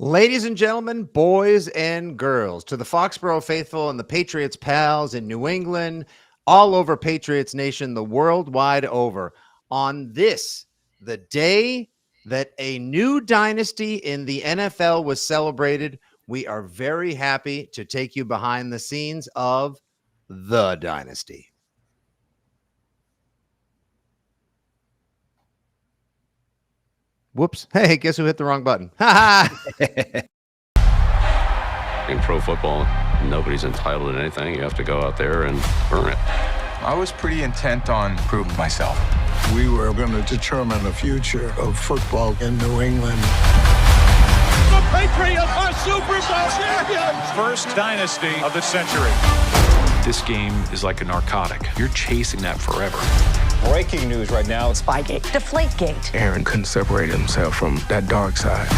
Ladies and gentlemen, boys and girls, to the Foxborough faithful and the Patriots pals in New England, all over Patriots Nation, the world wide over, on this, the day that a new dynasty in the NFL was celebrated, we are very happy to take you behind the scenes of the Dynasty. Whoops. Hey, guess who hit the wrong button? In pro football, nobody's entitled to anything. You have to go out there and earn it. I was pretty intent on proving myself. We were going to determine the future of football in New England. The Patriots are Super Bowl champions! First dynasty of the century. This game is like a narcotic. You're chasing that forever. Breaking news right now. Spygate. Deflategate. Aaron couldn't separate himself from that dark side.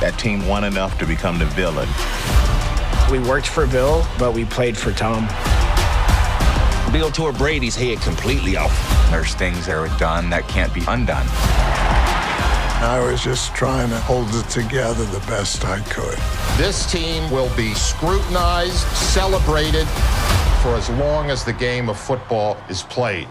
That team won enough to become the villain. We worked for Bill, but we played for Tom. Bill tore Brady's head completely off. There's things that are done that can't be undone. I was just trying to hold it together the best I could. This team will be scrutinized, celebrated for as long as the game of football is played.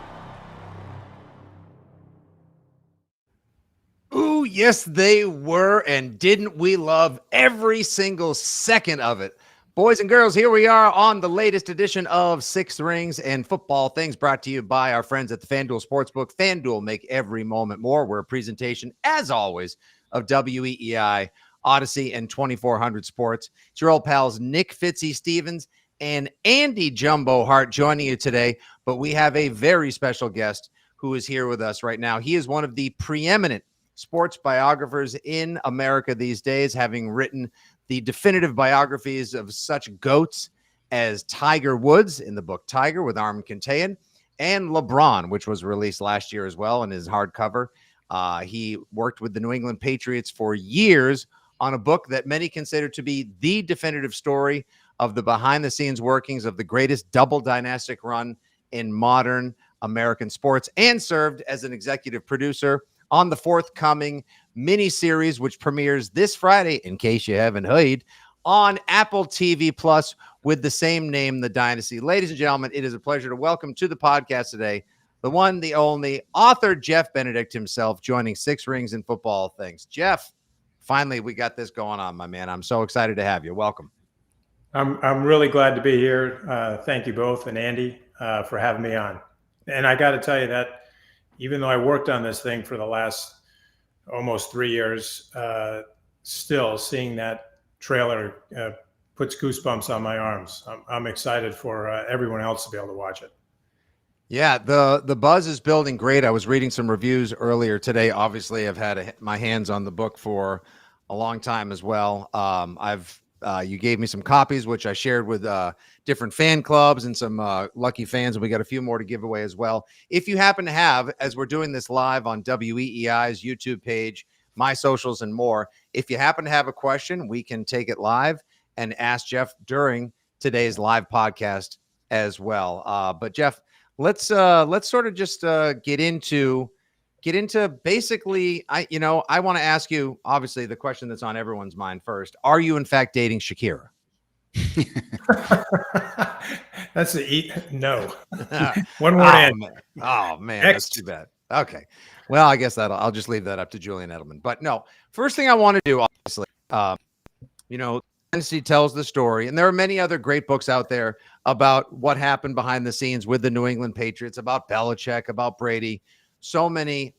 Ooh, yes, they were, and didn't we love every single second of it? Boys and girls, here we are on the latest edition of Six Rings and Football Things, brought to you by our friends at the FanDuel Sportsbook. FanDuel, make every moment more. We're a presentation, as always, of WEEI, Odyssey, and 2400 Sports. It's your old pals Nick Fitzy Stevens and Andy Jumbo Hart joining you today, but we have a very special guest who is here with us right now. He is one of the preeminent sports biographers in America these days, having written the definitive biographies of such goats as Tiger Woods in the book Tiger with Armin Kantayan, and LeBron, which was released last year as well in his hardcover. He worked with the New England Patriots for years on a book that many consider to be the definitive story of the behind-the-scenes workings of the greatest double dynastic run in modern American sports, and served as an executive producer on the forthcoming mini-series, which premieres this Friday, in case you haven't heard, on Apple TV Plus with the same name, The Dynasty. Ladies and gentlemen, it is a pleasure to welcome to the podcast today the one, the only, author Jeff Benedict himself, joining Six Rings and Football Things. Jeff, finally, we got this going on, my man. I'm so excited to have you. Welcome. I'm really glad to be here. Thank you both, and Andy, for having me on. And I got to tell you that even though I worked on this thing for the last almost 3 years, still seeing that trailer puts goosebumps on my arms. I'm excited for everyone else to be able to watch it. Yeah, the buzz is building great. I was reading some reviews earlier today. Obviously, I've had my hands on the book for a long time as well. You gave me some copies, which I shared with different fan clubs and some lucky fans, and we got a few more to give away as well. If you happen to have, as we're doing this live on WEEI's YouTube page, my socials, and more, if you happen to have a question, we can take it live and ask Jeff during today's live podcast as well. But Jeff, let's sort of just get into basically, I want to ask you, obviously, the question that's on everyone's mind first. Are you, in fact, dating Shakira? That's no. One word in. Oh, man, that's too bad. Okay. Well, I guess I'll just leave that up to Julian Edelman. But no, first thing I want to do, obviously, Dynasty tells the story, and there are many other great books out there about what happened behind the scenes with the New England Patriots, about Belichick, about Brady. So many,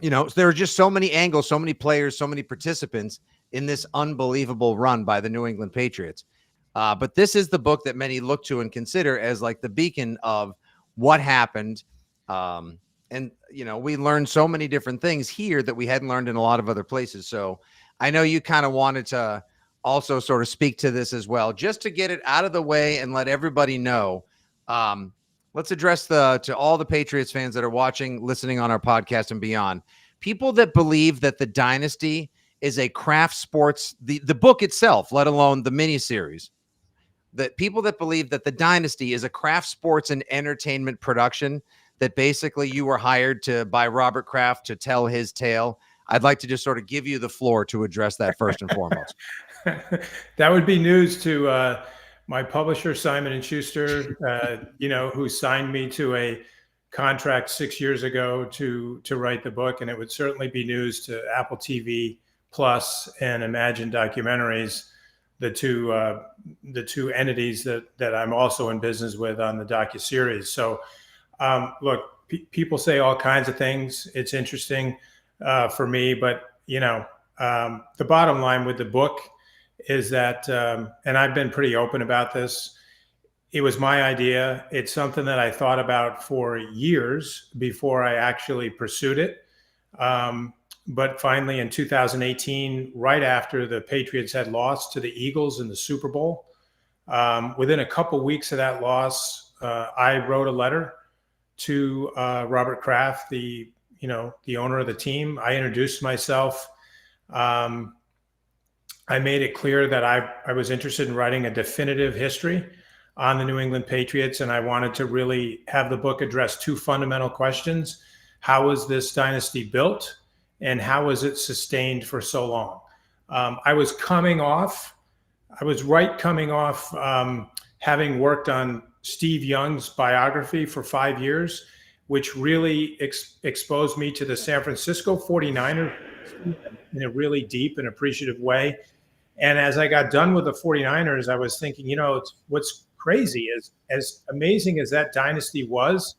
there are just so many angles, so many players, so many participants in this unbelievable run by the New England Patriots. But this is the book that many look to and consider as like the beacon of what happened. We learned so many different things here that we hadn't learned in a lot of other places. So I know you kind of wanted to also sort of speak to this as well, just to get it out of the way and let everybody know. Let's address to all the Patriots fans that are watching, listening on our podcast and beyond. People that believe that the Dynasty is a craft sports, the book itself, let alone the miniseries, that people that believe that the Dynasty is a craft sports and entertainment production that basically you were hired by Robert Kraft to tell his tale? I'd like to just sort of give you the floor to address that first and foremost. That would be news to my publisher, Simon & Schuster, who signed me to a contract 6 years ago to write the book. And it would certainly be news to Apple TV Plus and Imagine Documentaries, the two entities that I'm also in business with on the docuseries. So look, people say all kinds of things. It's interesting for me, but the bottom line with the book is that, and I've been pretty open about this, it was my idea. It's something that I thought about for years before I actually pursued it. But finally in 2018, right after the Patriots had lost to the Eagles in the Super Bowl, within a couple weeks of that loss, I wrote a letter to Robert Kraft, the owner of the team. I introduced myself. I made it clear that I was interested in writing a definitive history on the New England Patriots, and I wanted to really have the book address two fundamental questions. How was this dynasty built, and how was it sustained for so long? I was coming off having worked on Steve Young's biography for 5 years, which really exposed me to the San Francisco 49ers in a really deep and appreciative way. And as I got done with the 49ers, I was thinking, what's crazy is, as amazing as that dynasty was,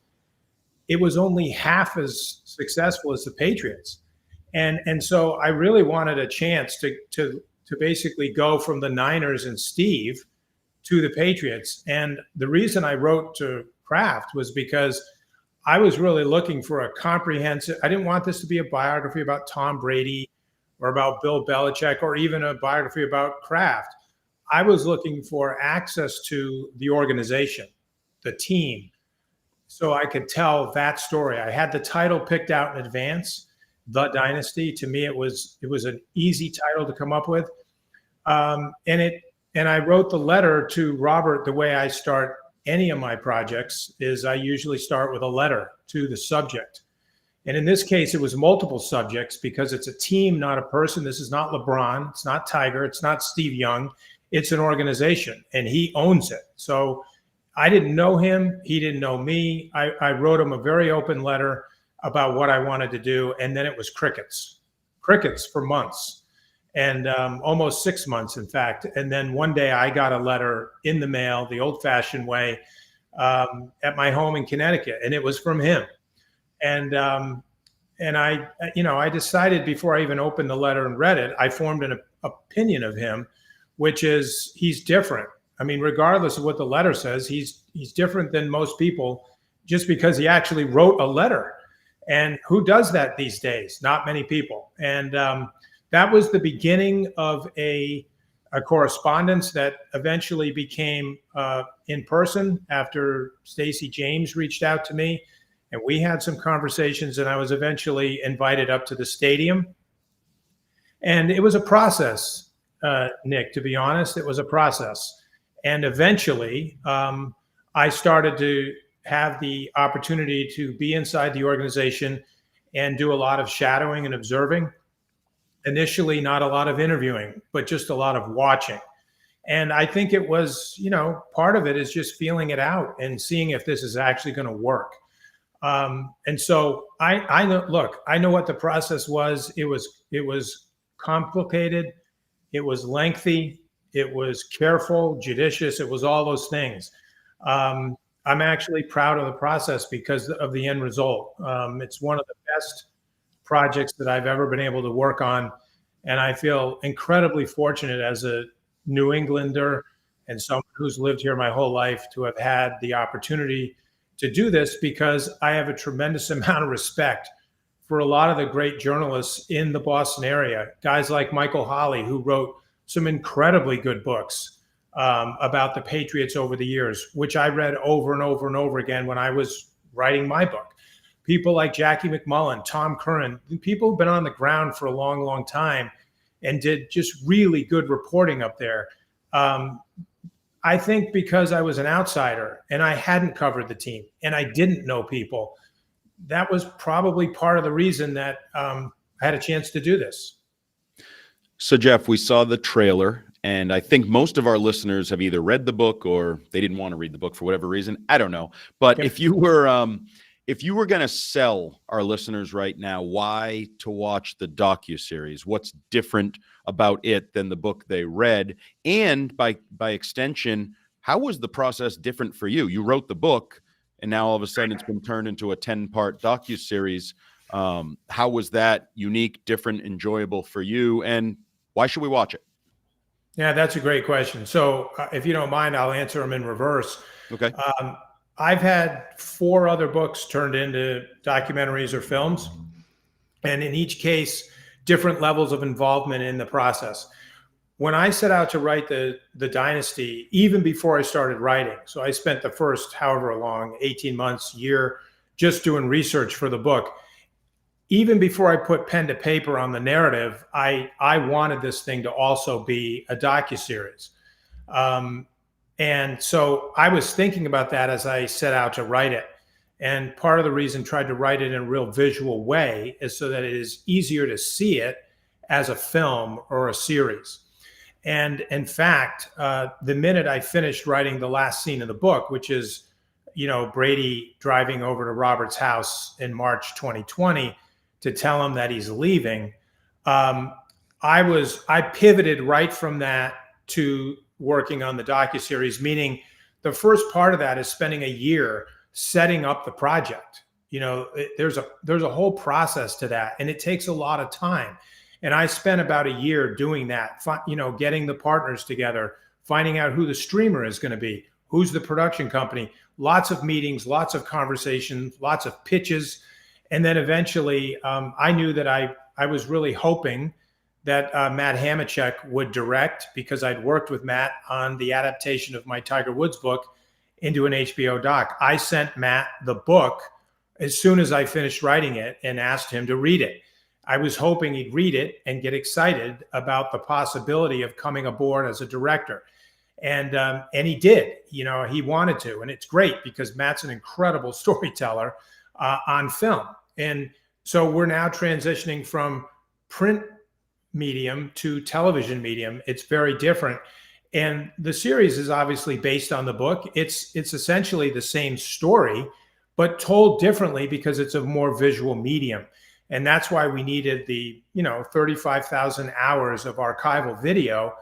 it was only half as successful as the Patriots. And so I really wanted a chance to basically go from the Niners and Steve to the Patriots. And the reason I wrote to Kraft was because I was really looking for a comprehensive, I didn't want this to be a biography about Tom Brady or about Bill Belichick or even a biography about Kraft. I was looking for access to the organization, the team, so I could tell that story. I had the title picked out in advance, The Dynasty. To me, it was an easy title to come up with. And I wrote the letter to Robert. The way I start any of my projects is I usually start with a letter to the subject. And in this case, it was multiple subjects because it's a team, not a person. This is not LeBron. It's not Tiger. It's not Steve Young. It's an organization, and he owns it. So I didn't know him. He didn't know me. I wrote him a very open letter about what I wanted to do. And then it was crickets for months. And almost 6 months, in fact. And then one day I got a letter in the mail, the old-fashioned way, at my home in Connecticut, and it was from him. And I decided before I even opened the letter and read it, I formed an opinion of him, which is he's different. I mean, regardless of what the letter says, he's different than most people just because he actually wrote a letter. And who does that these days? Not many people. And that was the beginning of a correspondence that eventually became in person after Stacey James reached out to me, and we had some conversations, and I was eventually invited up to the stadium. And it was a process, Nick, to be honest. It was a process. And eventually I started to have the opportunity to be inside the organization and do a lot of shadowing and observing. Initially, not a lot of interviewing, but just a lot of watching. And I think it was, part of it is just feeling it out and seeing if this is actually going to work. And so I know what the process was. It was complicated. It was lengthy. It was careful, judicious. It was all those things. I'm actually proud of the process because of the end result. It's one of the best projects that I've ever been able to work on. And I feel incredibly fortunate as a New Englander and someone who's lived here my whole life to have had the opportunity to do this, because I have a tremendous amount of respect for a lot of the great journalists in the Boston area, guys like Michael Holley, who wrote some incredibly good books about the Patriots over the years, which I read over and over and over again when I was writing my book. People like Jackie McMullen, Tom Curran, people who've been on the ground for a long, long time and did just really good reporting up there. I think because I was an outsider and I hadn't covered the team and I didn't know people, that was probably part of the reason that I had a chance to do this. So, Jeff, we saw the trailer, and I think most of our listeners have either read the book or they didn't want to read the book for whatever reason. I don't know. But if you were going to sell our listeners right now why to watch the docuseries, what's different about it than the book they read? And by extension, how was the process different for you? You wrote the book, and now all of a sudden it's been turned into a 10-part docuseries. How was that unique, different, enjoyable for you? And why should we watch it? Yeah, that's a great question. So if you don't mind, I'll answer them in reverse. Okay. I've had 4 other books turned into documentaries or films, and in each case, different levels of involvement in the process. When I set out to write the Dynasty, even before I started writing, so I spent the first however long, 18 months, year, just doing research for the book. Even before I put pen to paper on the narrative, I wanted this thing to also be a docuseries. And so I was thinking about that as I set out to write it. And part of the reason I tried to write it in a real visual way is so that it is easier to see it as a film or a series. And in fact, the minute I finished writing the last scene of the book, which is, Brady driving over to Robert's house in March 2020 to tell him that he's leaving, I pivoted right from that to working on the docuseries, meaning the first part of that is spending a year setting up the project. There's a whole process to that, and it takes a lot of time. And I spent about a year doing that, getting the partners together, finding out who the streamer is going to be, who's the production company, lots of meetings, lots of conversations, lots of pitches. And then eventually I knew that I was really hoping that Matt Hamachek would direct, because I'd worked with Matt on the adaptation of my Tiger Woods book into an HBO doc. I sent Matt the book as soon as I finished writing it and asked him to read it. I was hoping he'd read it and get excited about the possibility of coming aboard as a director. And he did. He wanted to. And it's great because Matt's an incredible storyteller on film. And so we're now transitioning from print medium to television medium. It's very different. And the series is obviously based on the book. It's essentially the same story, but told differently because it's a more visual medium. And that's why we needed the 35,000 hours of archival video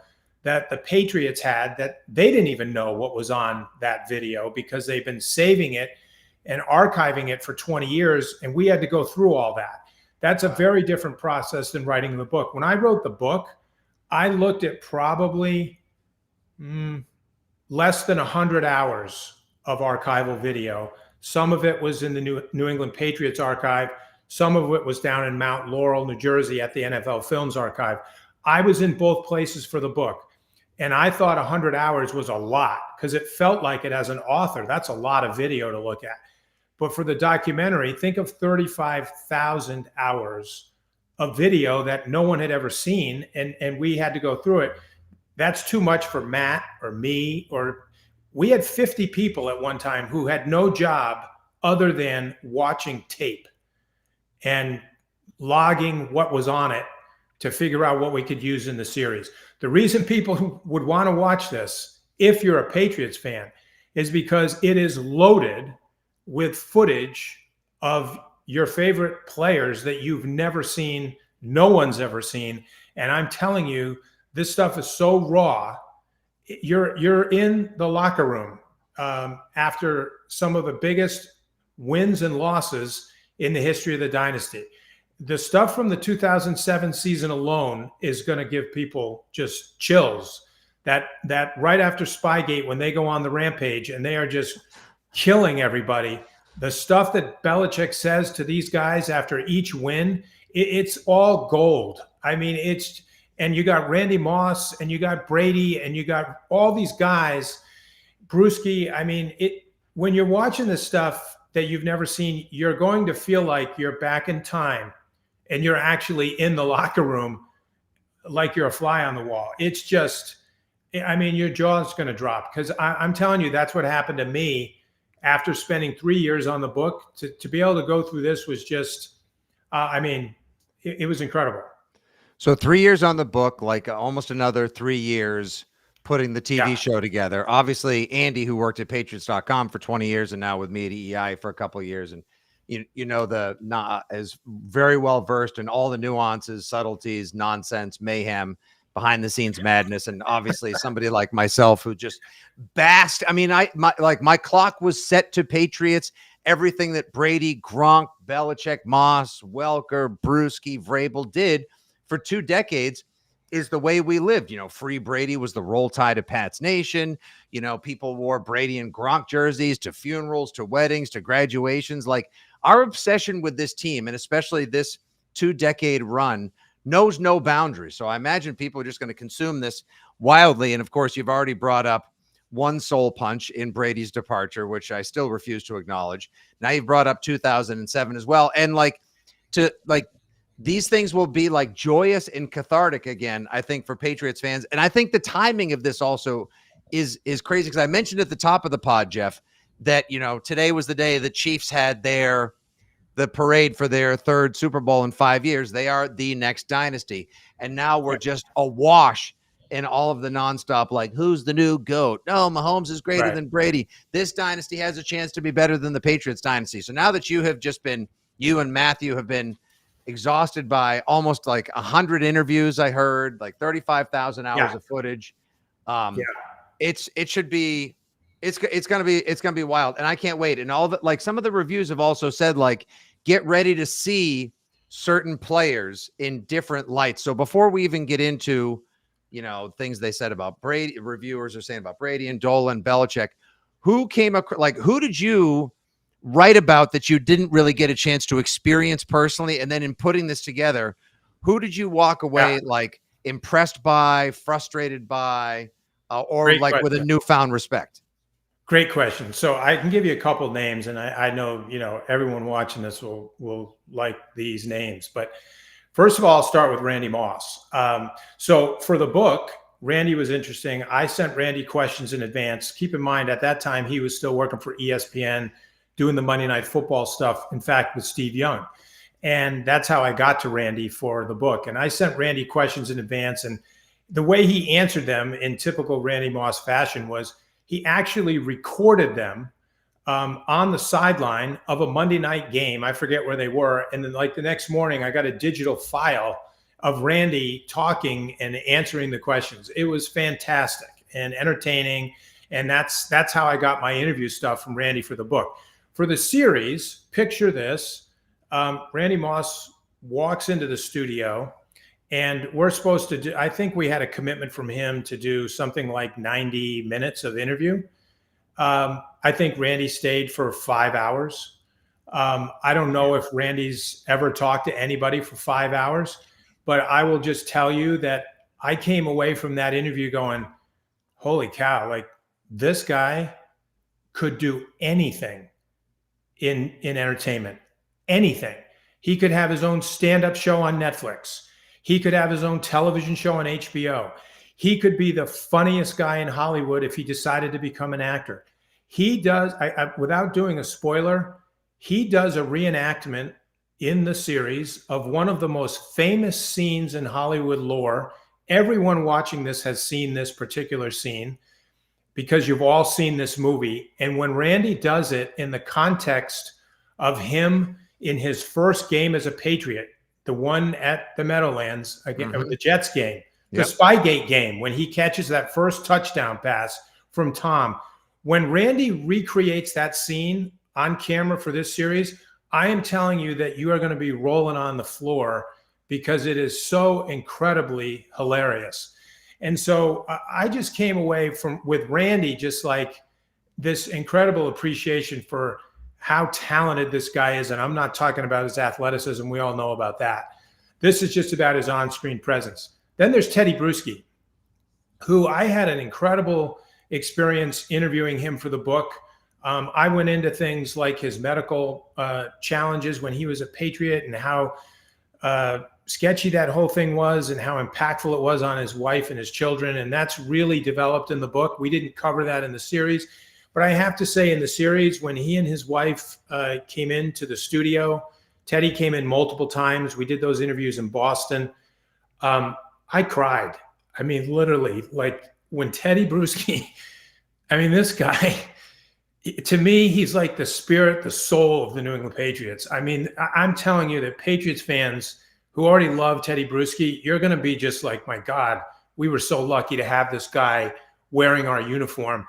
that the Patriots had, that they didn't even know what was on that video because they've been saving it and archiving it for 20 years. And we had to go through all that. That's a very different process than writing the book. When I wrote the book, I looked at probably less than 100 hours of archival video. Some of it was in the New England Patriots archive. Some of it was down in Mount Laurel, New Jersey at the NFL Films Archive. I was in both places for the book. And I thought 100 hours was a lot because it felt like it as an author. That's a lot of video to look at. But for the documentary, think of 35,000 hours of video that no one had ever seen. And we had to go through it. That's too much for Matt or me, or we had 50 people at one time who had no job other than watching tape and logging what was on it to figure out what we could use in the series. The reason people would want to watch this, if you're a Patriots fan, is because it is loaded with footage of your favorite players that you've never seen, no one's ever seen. And I'm telling you, this stuff is so raw. You're in the locker room after some of the biggest wins and losses in the history of the Dynasty. The stuff from the 2007 season alone is going to give people just chills. That right after Spygate, when they go on the rampage and they are just killing everybody, the stuff that Belichick says to these guys after each win, it's all gold. I mean, and you got Randy Moss and you got Brady and you got all these guys, Brewski. I mean, when you're watching this stuff that you've never seen, you're going to feel like you're back in time and you're actually in the locker room like you're a fly on the wall. It's just, I mean, your jaw's going to drop because I'm telling you, that's what happened to me after spending 3 years on the book, to be able to go through this was just, it was incredible. So 3 years on the book, like almost another 3 years putting the TV show together. Obviously, Andy, who worked at Patriots.com for 20 years and now with me at EEI for a couple of years, and is very well versed in all the nuances, subtleties, nonsense, mayhem, behind the scenes madness, and obviously somebody like myself who just basked. I mean, my clock was set to Patriots. Everything that Brady, Gronk, Belichick, Moss, Welker, Brewski, Vrabel did for 2 decades is the way we lived. Free Brady was the roll tide of Pat's Nation. People wore Brady and Gronk jerseys to funerals, to weddings, to graduations. Like, our obsession with this team, and especially this 2-decade run, knows no boundaries. So I imagine people are just going to consume this wildly. And of course, you've already brought up one soul punch in Brady's departure, which I still refuse to acknowledge. Now you've brought up 2007 as well. And these things will be like joyous and cathartic again, I think, for Patriots fans. And I think the timing of this also is crazy, because I mentioned at the top of the pod, Jeff, that, today was the day the Chiefs had the parade for their 3rd Super Bowl in 5 years. They are the next dynasty. And now we're just awash in all of the nonstop, like, who's the new GOAT? No, Mahomes is greater than Brady. This dynasty has a chance to be better than the Patriots dynasty. So now that you and Matthew have been exhausted by almost like 100 interviews, I heard, like 35,000 hours of footage. It's gonna be wild, and I can't wait. And all that, like, some of the reviews have also said, like, get ready to see certain players in different lights. So before we even get into, things they said about Brady, reviewers are saying about Brady and Dolan, Belichick, who did you write about that you didn't really get a chance to experience personally? And then in putting this together, who did you walk away like impressed by, frustrated by, or Great like question. with a newfound respect? Great question. So I can give you a couple of names, and I know, everyone watching this will like these names. But first of all, I'll start with Randy Moss. So for the book, Randy was interesting. I sent Randy questions in advance. Keep in mind, at that time, he was still working for ESPN, doing the Monday Night Football stuff, in fact, with Steve Young. And that's how I got to Randy for the book. And I sent Randy questions in advance. And the way he answered them in typical Randy Moss fashion was he actually recorded them on the sideline of a Monday night game. I forget where they were. And then, like, the next morning, I got a digital file of Randy talking and answering the questions. It was fantastic and entertaining. And that's how I got my interview stuff from Randy for the book. For the series, picture this. Randy Moss walks into the studio, and we're supposed to do, I think we had a commitment from him to do something like 90 minutes of interview. I think Randy stayed for 5 hours. I don't know if Randy's ever talked to anybody for 5 hours, but I will just tell you that I came away from that interview going, holy cow, like, this guy could do anything in entertainment, anything. He could have his own stand-up show on Netflix. He could have his own television show on HBO. He could be the funniest guy in Hollywood if he decided to become an actor. He does, without doing a spoiler, he does a reenactment in the series of one of the most famous scenes in Hollywood lore. Everyone watching this has seen this particular scene because you've all seen this movie. And when Randy does it in the context of him in his first game as a Patriot, the one at the Meadowlands, again, the Jets game, the Spygate game, when he catches that first touchdown pass from Tom, when Randy recreates that scene on camera for this series, I am telling you that you are going to be rolling on the floor because it is so incredibly hilarious. And so I just came away with Randy just like this incredible appreciation for how talented this guy is. And I'm not talking about his athleticism. We all know about that. This is just about his on-screen presence. Then there's Teddy Bruschi, who I had an incredible experience interviewing him for the book. I went into things like his medical challenges when he was a Patriot and how sketchy that whole thing was and how impactful it was on his wife and his children. And that's really developed in the book. We didn't cover that in the series, But I have to say, in the series, when he and his wife came into the studio, Teddy came in multiple times. We did those interviews in Boston. I cried. I mean, literally, like when Teddy Bruschi, I mean, this guy, to me, he's like the spirit, the soul of the New England Patriots. I mean, I'm telling you that Patriots fans who already love Teddy Bruschi, you're going to be just like, my God, we were so lucky to have this guy wearing our uniform.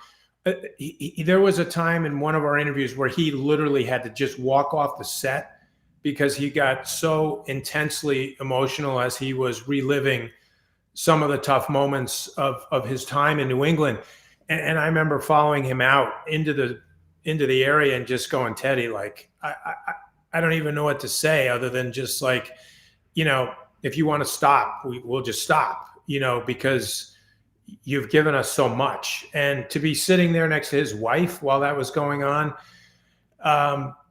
There was a time in one of our interviews where he literally had to just walk off the set because he got so intensely emotional as he was reliving some of the tough moments of his time in New England. And I remember following him out into the area and just going, Teddy, like, I don't even know what to say other than just like, you know, if you want to stop, we'll just stop, you know, because you've given us so much. And to be sitting there next to his wife while that was going on,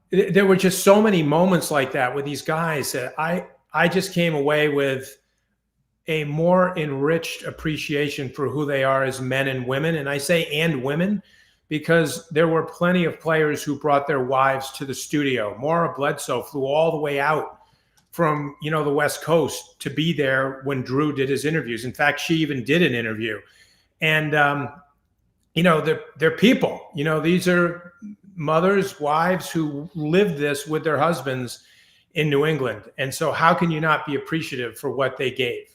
there were just so many moments like that with these guys that I just came away with a more enriched appreciation for who they are as men and women. And I say and women because there were plenty of players who brought their wives to the studio. Maura Bledsoe flew all the way out from, you know, the West Coast to be there when Drew did his interviews. In fact, she even did an interview. And, you know, they're people. You know, these are mothers, wives who lived this with their husbands in New England. And so how can you not be appreciative for what they gave?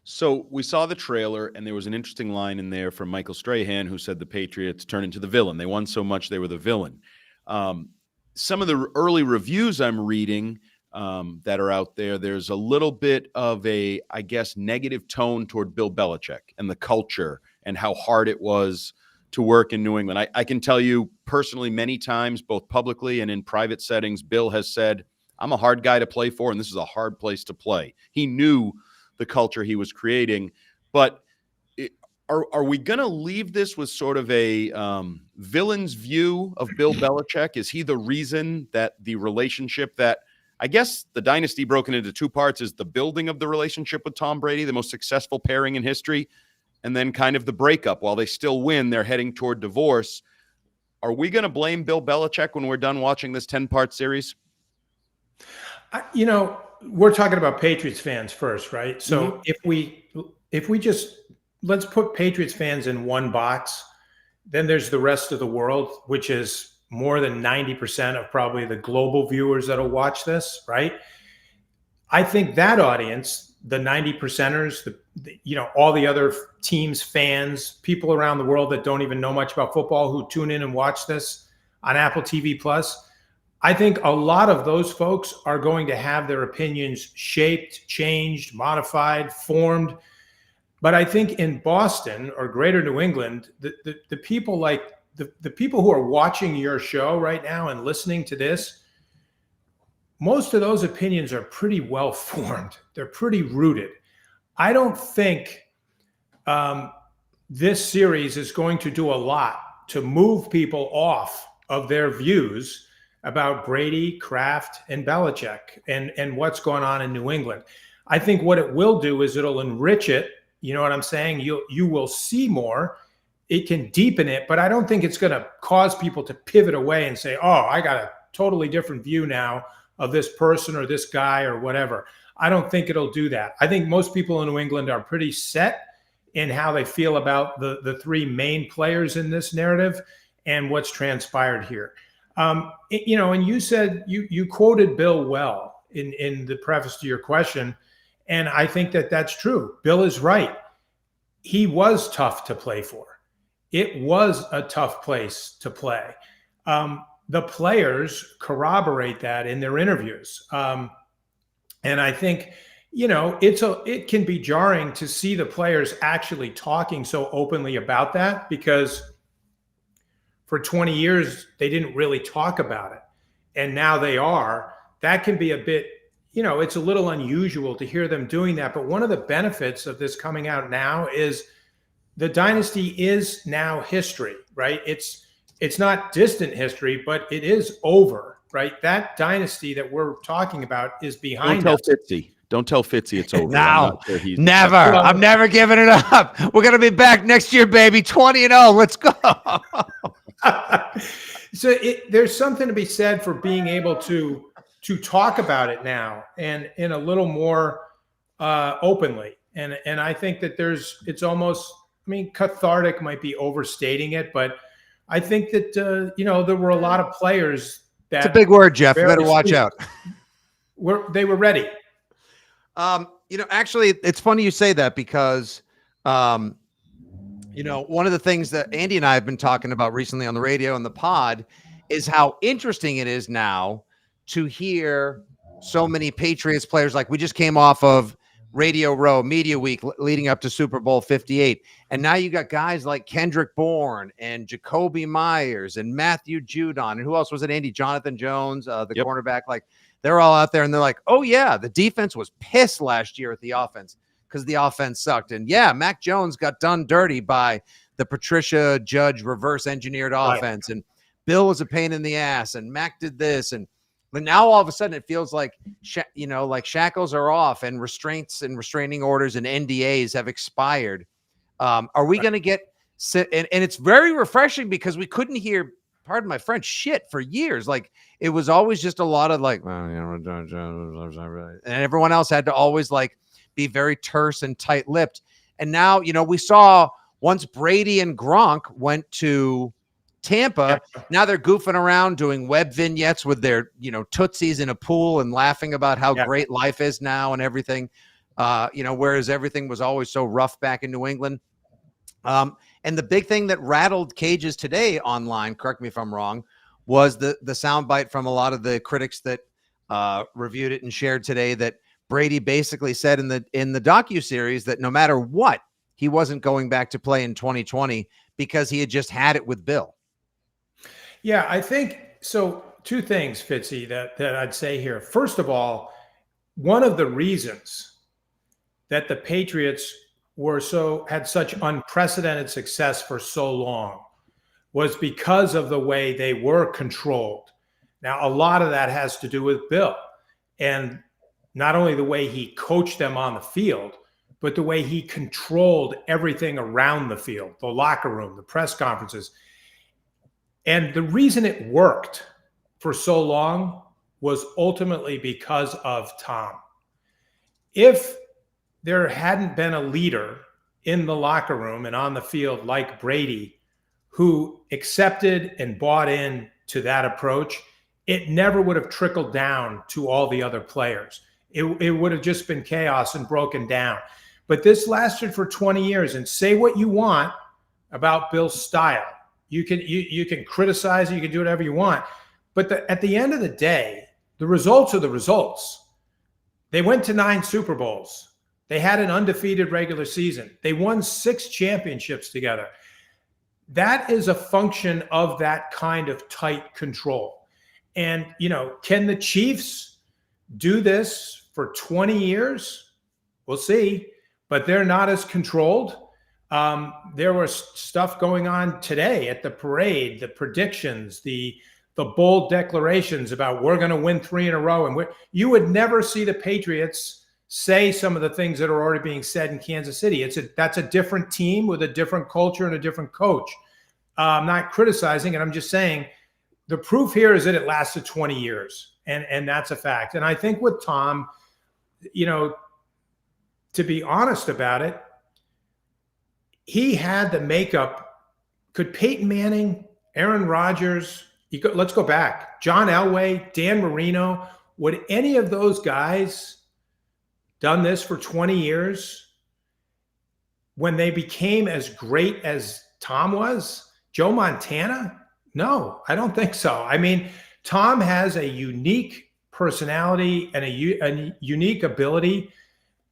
So we saw the trailer, and there was an interesting line in there from Michael Strahan, who said the Patriots turned into the villain. They won so much they were the villain. Some of the early reviews I'm reading that are out there, there's a little bit of a, I guess, negative tone toward Bill Belichick and the culture and how hard it was to work in New England. I can tell you personally many times, both publicly and in private settings, Bill has said, I'm a hard guy to play for, and this is a hard place to play. He knew the culture he was creating. But are we going to leave this with sort of a villain's view of Bill Belichick? Is he the reason that the relationship that, I guess the dynasty broken into two parts is the building of the relationship with Tom Brady, the most successful pairing in history, and then kind of the breakup. While they still win, they're heading toward divorce. Are we going to blame Bill Belichick when we're done watching this 10-part series? You know, we're talking about Patriots fans first, right? So if we just, let's put Patriots fans in one box, then there's the rest of the world, which is more than 90% of probably the global viewers that'll watch this, right? I think that audience, the 90%ers, you know, all the other teams, fans, people around the world that don't even know much about football who tune in and watch this on Apple TV Plus, I think a lot of those folks are going to have their opinions shaped, changed, modified, formed. But I think in Boston or greater New England, the people like the people who are watching your show right now and listening to this, most of those opinions are pretty well formed. They're pretty rooted. I don't think this series is going to do a lot to move people off of their views about Brady, Kraft, and Belichick and what's going on in New England. I think what it will do is it'll enrich it. You know what I'm saying? You will see more. It can deepen it, but I don't think it's going to cause people to pivot away and say, oh, I got a totally different view now of this person or this guy or whatever. I don't think it'll do that. I think most people in New England are pretty set in how they feel about the three main players in this narrative and what's transpired here. You know, and you said you quoted Bill well in the preface to your question, and I think that that's true. Bill is right. He was tough to play for. It was a tough place to play. The players corroborate that in their interviews, and I think, you know, it can be jarring to see the players actually talking so openly about that because for 20 years, they didn't really talk about it. And now they are. That can be a bit, you know, it's a little unusual to hear them doing that. But one of the benefits of this coming out now is the dynasty is now history, right? It's not distant history, but it is over, right? That dynasty that we're talking about is behind us. Don't tell Fitzy. Don't tell Fitzy it's over. I'm No, not sure he's never. I'm never giving it up. We're gonna be back next year, baby. 20-0. Let's go. So there's something to be said for being able to talk about it now and in a little more openly. And I think that it's almost, I mean, cathartic might be overstating it, but I think that there were a lot of players that, it's a big word, Jeff. You better watch out. They were ready. Actually, it's funny you say that because, one of the things that Andy and I have been talking about recently on the radio and the pod is how interesting it is now to hear so many Patriots players. Like, we just came off of Radio Row Media Week leading up to Super Bowl 58. And now you got guys like Kendrick Bourne and Jacoby Myers and Matthew Judon. And who else was it? Andy, Jonathan Jones, the cornerback. Like, they're all out there and they're like, oh yeah, the defense was pissed last year at the offense because the offense sucked. And yeah, Mac Jones got done dirty by the Patricia Judge reverse engineered offense. And Bill was a pain in the ass and Mac did this. But now all of a sudden it feels like, like shackles are off and restraints and restraining orders and NDAs have expired. Are we going to get, and it's very refreshing because we couldn't hear, pardon my French, shit for years. Like, it was always just a lot of like, and everyone else had to always like be very terse and tight-lipped. And now, we saw once Brady and Gronk went to Tampa, now they're goofing around doing web vignettes with their, tootsies in a pool and laughing about how great life is now and everything. Whereas everything was always so rough back in New England. And the big thing that rattled cages today online, correct me if I'm wrong, was the soundbite from a lot of the critics that reviewed it and shared today that Brady basically said in the docuseries that no matter what, he wasn't going back to play in 2020 because he had just had it with Bill. Yeah, I think so. Two things, Fitzy, that I'd say here. First of all, one of the reasons that the Patriots had such unprecedented success for so long was because of the way they were controlled. Now, a lot of that has to do with Bill, and not only the way he coached them on the field, but the way he controlled everything around the field, the locker room, the press conferences. And the reason it worked for so long was ultimately because of Tom. If there hadn't been a leader in the locker room and on the field like Brady who accepted and bought in to that approach, it never would have trickled down to all the other players. It would have just been chaos and broken down. But this lasted for 20 years. And say what you want about Bill's style. You can criticize it, you can do whatever you want. But at the end of the day, the results are the results. They went to 9 Super Bowls. They had an undefeated regular season. They won 6 championships together. That is a function of that kind of tight control. And, can the Chiefs do this for 20 years? We'll see. But they're not as controlled. There was stuff going on today at the parade, the predictions, the bold declarations about we're going to win 3 in a row. And you would never see the Patriots say some of the things that are already being said in Kansas City. That's a different team with a different culture and a different coach. I'm not criticizing it. I'm just saying the proof here is that it lasted 20 years. And that's a fact. And I think with Tom, to be honest about it, he had the makeup. Could Peyton Manning, Aaron Rodgers, let's go back, John Elway, Dan Marino, would any of those guys done this for 20 years when they became as great as Tom was? Joe Montana? No, I don't think so. I mean, Tom has a unique personality and a unique ability.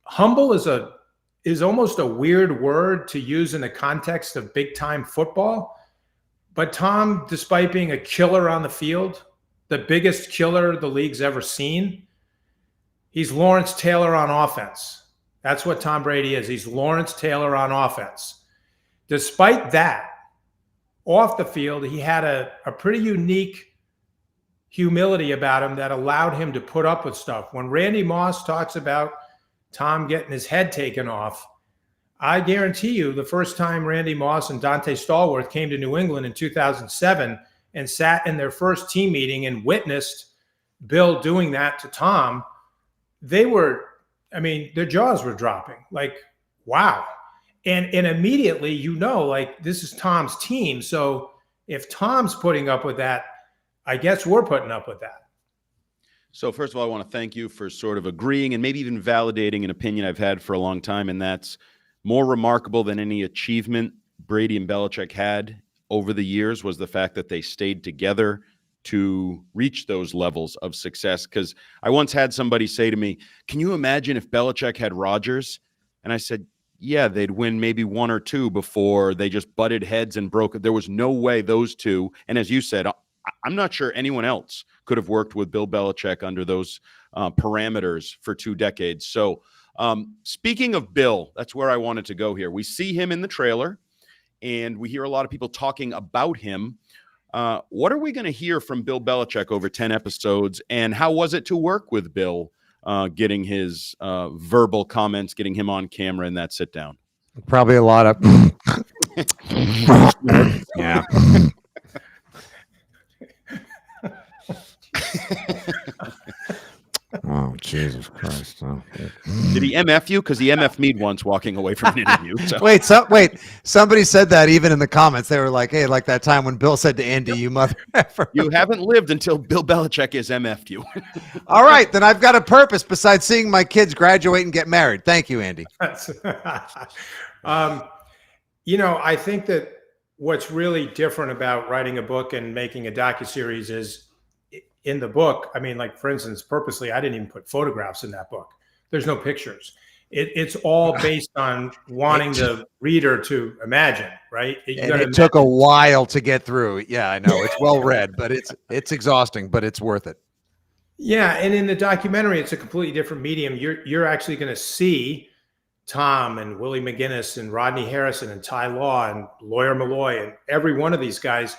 Humble is almost a weird word to use in the context of big-time football. But Tom, despite being a killer on the field, the biggest killer the league's ever seen, he's Lawrence Taylor on offense. That's what Tom Brady is. He's Lawrence Taylor on offense. Despite that, off the field, he had a pretty unique humility about him that allowed him to put up with stuff. When Randy Moss talks about Tom getting his head taken off. I guarantee you the first time Randy Moss and Dante Stallworth came to New England in 2007 and sat in their first team meeting and witnessed Bill doing that to Tom, their jaws were dropping. Like, wow. And immediately, like, this is Tom's team. So if Tom's putting up with that, I guess we're putting up with that. So first of all, I want to thank you for sort of agreeing and maybe even validating an opinion I've had for a long time, and that's more remarkable than any achievement Brady and Belichick had over the years was the fact that they stayed together to reach those levels of success. Because I once had somebody say to me, can you imagine if Belichick had Rodgers? And I said, yeah, they'd win maybe one or two before they just butted heads and broke it. There was no way those two, and as you said, I'm not sure anyone else could have worked with Bill Belichick under those parameters for 2 decades. So speaking of Bill, that's where I wanted to go here. We see him in the trailer, and we hear a lot of people talking about him. What are we going to hear from Bill Belichick over 10 episodes, and how was it to work with Bill, getting his verbal comments, getting him on camera in that sit down? Probably a lot of yeah. Oh, Jesus Christ. Oh. Did he MF you? Because he MF'd me once walking away from an interview. So. Wait, somebody said that even in the comments. They were like, hey, like that time when Bill said to Andy, you mother effer. You haven't lived until Bill Belichick has MF'd you. All right, then I've got a purpose besides seeing my kids graduate and get married. Thank you, Andy. I think that what's really different about writing a book and making a docuseries is in the book, for instance, purposely, I didn't even put photographs in that book. There's no pictures. It's all based on wanting the reader to imagine, right? It took a while to get through. Yeah, I know. It's well read, but it's exhausting, but it's worth it. Yeah, and in the documentary, it's a completely different medium. You're actually going to see Tom and Willie McGinnis and Rodney Harrison and Ty Law and Lawyer Malloy and every one of these guys.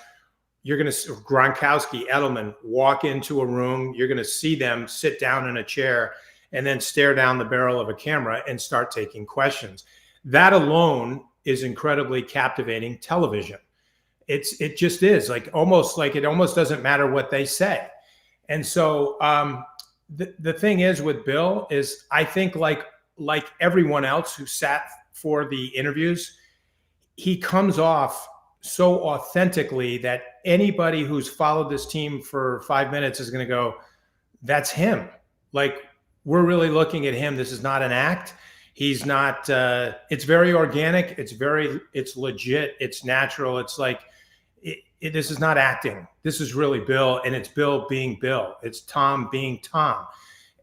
You're going to Gronkowski, Edelman walk into a room. You're going to see them sit down in a chair and then stare down the barrel of a camera and start taking questions. That alone is incredibly captivating television. It just is it almost doesn't matter what they say. And so the thing is with Bill is I think like everyone else who sat for the interviews, he comes off so authentically that anybody who's followed this team for 5 minutes is going to go, that's him. Like, we're really looking at him. This is not an act. He's not, it's very organic. It's legit. It's natural. It's like, this is not acting. This is really Bill, and it's Bill being Bill. It's Tom being Tom.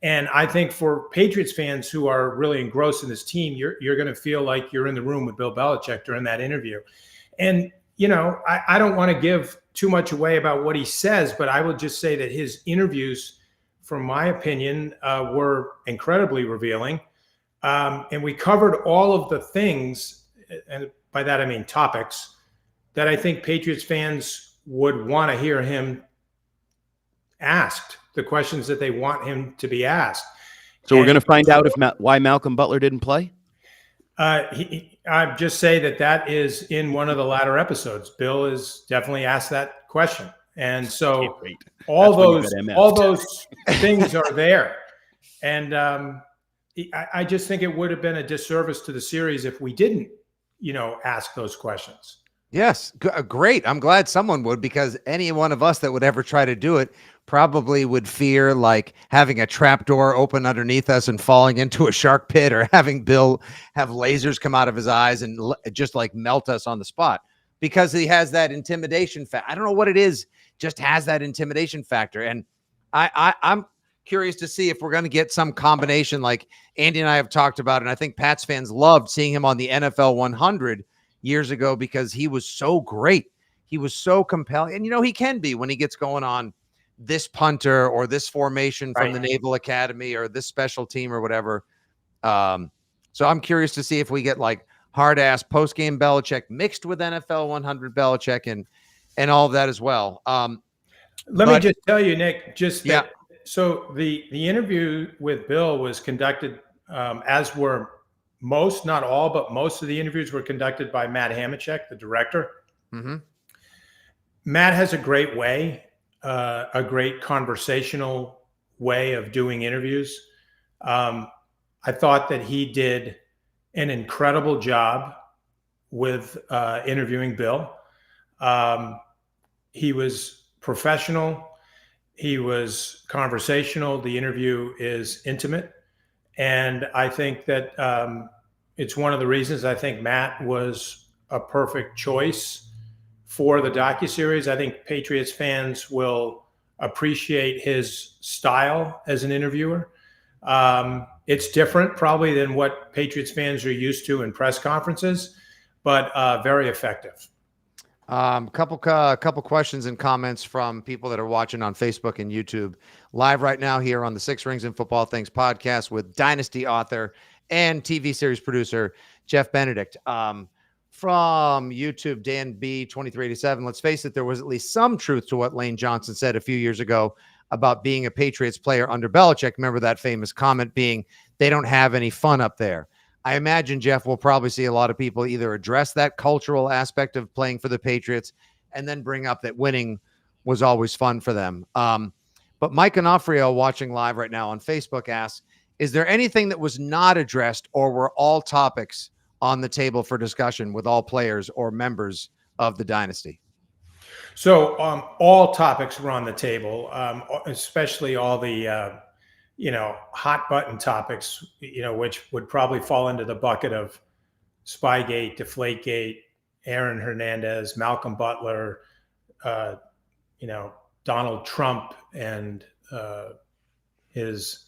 And I think for Patriots fans who are really engrossed in this team, you're going to feel like you're in the room with Bill Belichick during that interview. And I don't want to give too much away about what he says, but I will just say that his interviews, from my opinion, were incredibly revealing. And we covered all of the things, and by that I mean topics, that I think Patriots fans would want to hear him asked, the questions that they want him to be asked. So we're going to find out why Malcolm Butler didn't play? I'd just say that is in one of the latter episodes. Bill is definitely asked that question. And so all those things are there. And I just think it would have been a disservice to the series if we didn't, ask those questions. Yes. Great. I'm glad someone would, because any one of us that would ever try to do it probably would fear like having a trap door open underneath us and falling into a shark pit, or having Bill have lasers come out of his eyes and just like melt us on the spot, because he has that intimidation factor. I don't know what it is, just has that intimidation factor. And I'm curious to see if we're going to get some combination like Andy and I have talked about. And I think Pats fans loved seeing him on the NFL 100 years ago because he was so great. He was so compelling. And, he can be when he gets going on this punter or this formation from the Naval Academy or this special team or whatever. So I'm curious to see if we get like hard ass post-game Belichick mixed with NFL 100 Belichick and all of that as well. Let me just tell you, Nick, so the interview with Bill was conducted as were most, not all, but most of the interviews were conducted by Matt Hamachek, the director. Mm-hmm. Matt has a great way, a great conversational way of doing interviews. I thought that he did an incredible job with interviewing Bill. He was professional. He was conversational. The interview is intimate. And I think that it's one of the reasons I think Matt was a perfect choice for the docuseries. I think Patriots fans will appreciate his style as an interviewer. It's different probably than what Patriots fans are used to in press conferences, but very effective. Couple questions and comments from people that are watching on Facebook and YouTube live right now here on the Six Rings and Football Things podcast with Dynasty author and TV series producer Jeff Benedict. From YouTube, Dan B 2387. Let's face it, there was at least some truth to what Lane Johnson said a few years ago about being a Patriots player under Belichick. Remember that famous comment being, they don't have any fun up there. I imagine, Jeff, we'll probably see a lot of people either address that cultural aspect of playing for the Patriots and then bring up that winning was always fun for them. But Mike Onofrio, watching live right now on Facebook, asks, is there anything that was not addressed, or were all topics on the table for discussion with all players or members of the dynasty? So all topics were on the table, especially all the hot button topics, which would probably fall into the bucket of Spygate, Deflategate, Aaron Hernandez, Malcolm Butler, Donald Trump and his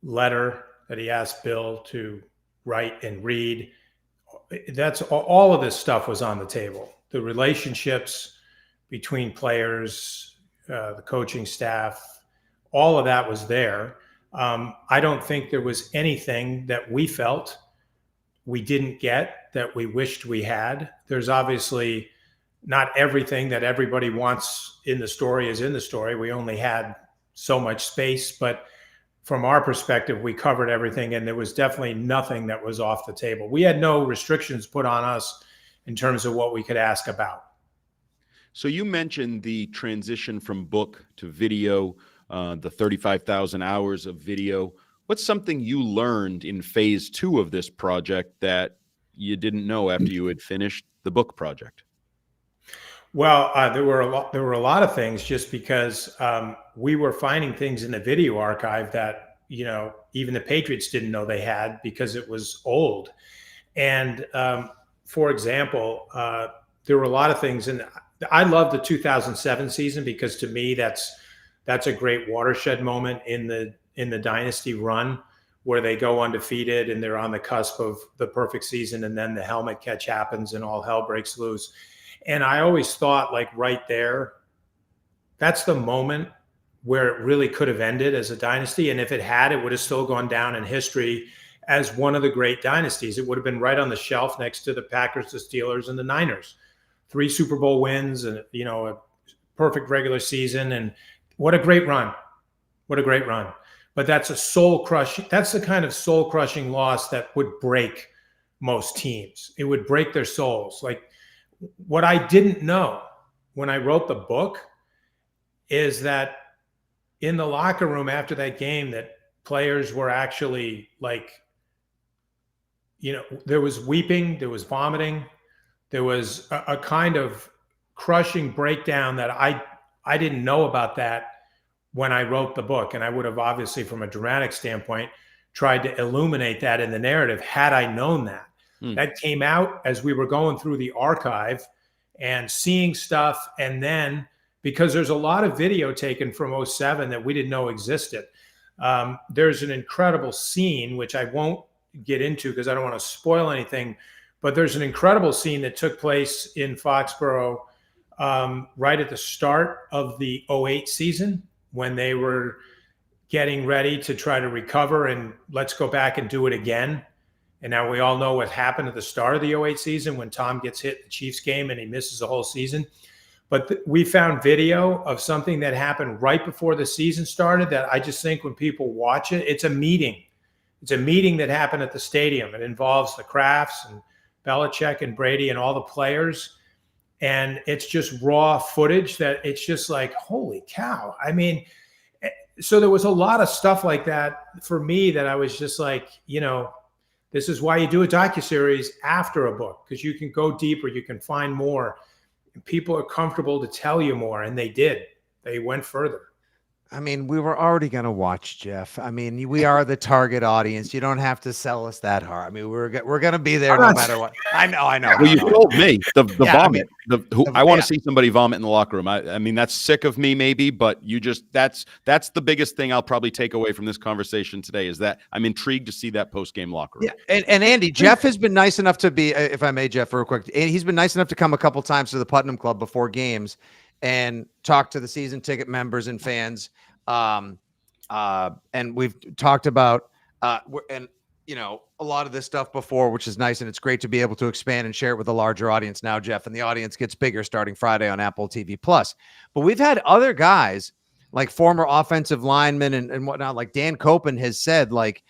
letter that he asked Bill to write and read. That's all of this stuff was on the table. The relationships between players, the coaching staff, all of that was there. I don't think there was anything that we felt we didn't get that we wished we had. There's obviously not everything that everybody wants in the story is in the story. We only had so much space, but from our perspective, we covered everything, and there was definitely nothing that was off the table. We had no restrictions put on us in terms of what we could ask about. So you mentioned the transition from book to video, the 35,000 hours of video. What's something you learned in phase 2 of this project that you didn't know after you had finished the book project? Well, there were a lot of things, just because we were finding things in the video archive that, even the Patriots didn't know they had because it was old. And for example, there were a lot of things, and I love the 2007 season because to me that's a great watershed moment in the dynasty run, where they go undefeated and they're on the cusp of the perfect season, and then the helmet catch happens and all hell breaks loose. And I always thought, like, right there, that's the moment where it really could have ended as a dynasty. And if it had, it would have still gone down in history as one of the great dynasties. It would have been right on the shelf next to the Packers, the Steelers, and the Niners. 3 Super Bowl wins and, a perfect regular season. And what a great run. What a great run. But that's that's the kind of soul crushing loss that would break most teams. It would break their souls. Like, what I didn't know when I wrote the book is that in the locker room after that game, that players were actually there was weeping, there was vomiting, there was a kind of crushing breakdown that I didn't know about that when I wrote the book. And I would have obviously, from a dramatic standpoint, tried to illuminate that in the narrative had I known that. That came out as we were going through the archive and seeing stuff. And then, because there's a lot of video taken from 2007 that we didn't know existed, there's an incredible scene, which I won't get into because I don't want to spoil anything, but there's an incredible scene that took place in Foxborough right at the start of the 2008 season, when they were getting ready to try to recover and let's go back and do it again. And now we all know what happened at the start of the 2008 season when Tom gets hit in the Chiefs game and he misses the whole season. But we found video of something that happened right before the season started that I just think when people watch it, it's a meeting. It's a meeting that happened at the stadium. It involves the Crafts and Belichick and Brady and all the players. And it's just raw footage that it's just like, holy cow. I mean, so there was a lot of stuff like that for me that I was just like, this is why you do a docuseries after a book, because you can go deeper, you can find more. People are comfortable to tell you more, and they did. They went further. I mean, we were already going to watch, Jeff. I mean, we are the target audience. You don't have to sell us that hard. I mean, we're going to be there no matter what. I know. Well, you told me the vomit. I want to yeah. see somebody vomit in the locker room. I mean, that's sick of me, maybe, but that's the biggest thing I'll probably take away from this conversation today is that I'm intrigued to see that post-game locker room. Yeah, and Andy, Jeff has been nice enough to be, if I may, Jeff, real quick. He's been nice enough to come a couple times to the Putnam Club before games and talk to the season ticket members and fans. And we've talked about, a lot of this stuff before, which is nice. And it's great to be able to expand and share it with a larger audience now, Jeff, and the audience gets bigger starting Friday on Apple TV Plus. But we've had other guys like former offensive linemen and whatnot, like Dan Copen has said, like,